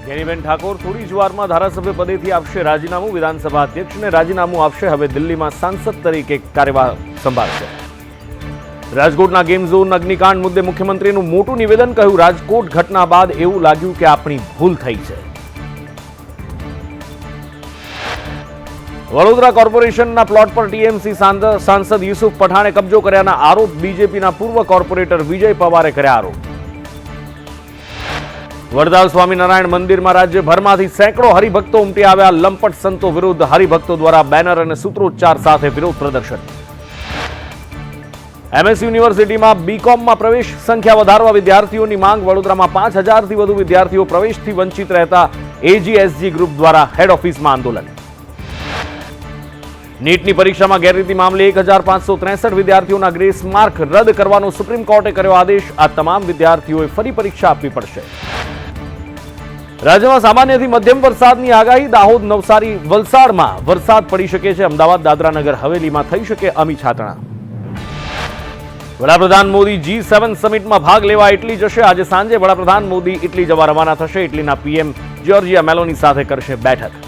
ગેનીબેન ઠાકોર થોડી જ વારમાં ધારાસભ્ય પદેથી આપશે રાજીનામું. વિધાનસભા અધ્યક્ષને રાજીનામું આપશે. હવે દિલ્હીમાં સાંસદ તરીકે કાર્યભાર સંભાળશે. રાજકોટના ગેમ ઝોન અગ્નિકાંડ મુદ્દે મુખ્યમંત્રીનું મોટું નિવેદન. કહ્યું, રાજકોટ ઘટના બાદ એવું લાગ્યું કે આપણી ભૂલ થઈ છે. વડોદરા કોર્પોરેશનના પ્લોટ પર ટીએમસી સાંસદ યુસુફ પઠાણે કબજો કર્યાના આરોપ. બીજેપીના પૂર્વ કોર્પોરેટર વિજય પવારે કર્યા આરોપ. વડતાલ સ્વામિનારાયણ મંદિરમાં રાજ્યભરમાંથી સેંકડો હરિભક્તો ઉમટી આવ્યા. લંપટ સંતો વિરુદ્ધ હરિભક્તો દ્વારા બેનર અને સૂત્રોચ્ચાર સાથે વિરોધ પ્રદર્શન. એમએસ યુનિવર્સિટીમાં બીકોમમાં પ્રવેશ સંખ્યા વધારવા વિદ્યાર્થીઓની માંગ. વડોદરામાં 5000થી વધુ વિદ્યાર્થીઓ પ્રવેશથી વંચિત રહેતા એજીએસજી ગ્રુપ દ્વારા હેડ ઓફિસમાં આંદોલન. નીટની પરીક્ષામાં ગેરરીતિ મામલે 1563 વિદ્યાર્થીઓના ગ્રેસ માર્ક રદ કરવાનો સુપ્રીમ કોર્ટે કર્યો આદેશ. આ તમામ વિદ્યાર્થીઓએ ફરી પરીક્ષા આપવી પડશે. રાજ્યમાં સામાન્યથી મધ્યમ વરસાદની આગાહી. દાહોદ, નવસારી, વલસાડમાં વરસાદ પડી શકે છે. અમદાવાદ, દાદરાનગર હવેલીમાં થઈ શકે અમી છાંટણા. વડાપ્રધાન મોદી G7 સમિટમાં ભાગ લેવા ઇટલી જશે. આજે સાંજે વડાપ્રધાન મોદી ઇટલી જવા રવાના થશે. ઇટલીના પીએમ જ્યોર્જિયા મેલોની સાથે કરશે બેઠક.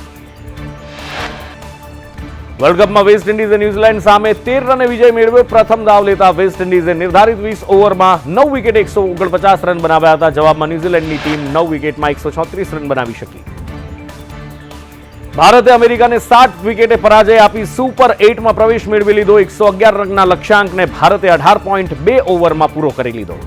વર્લ્ડ કપમાં વેસ્ટ ઇન્ડિઝે ન્યૂઝીલેન્ડ સામે 13 રને વિજય મેળવ્યો. પ્રથમ દાવ લેતા વેસ્ટ ઇન્ડિઝે નિર્ધારિત 20 ઓવરમાં 9 વિકેટે 149 રન બનાવ્યા હતા. જવાબમાં ન્યૂઝીલેન્ડની ટીમ 9 વિકેટમાં 136 રન બનાવી શકી. ભારતે અમેરિકાને 60 વિકેટે પરાજય આપી સુપર 8માં પ્રવેશ મેળવી લીધો. 111 રનના લક્ષ્યાંકને ભારતે 18.2 ઓવરમાં પૂરો કરી લીધો.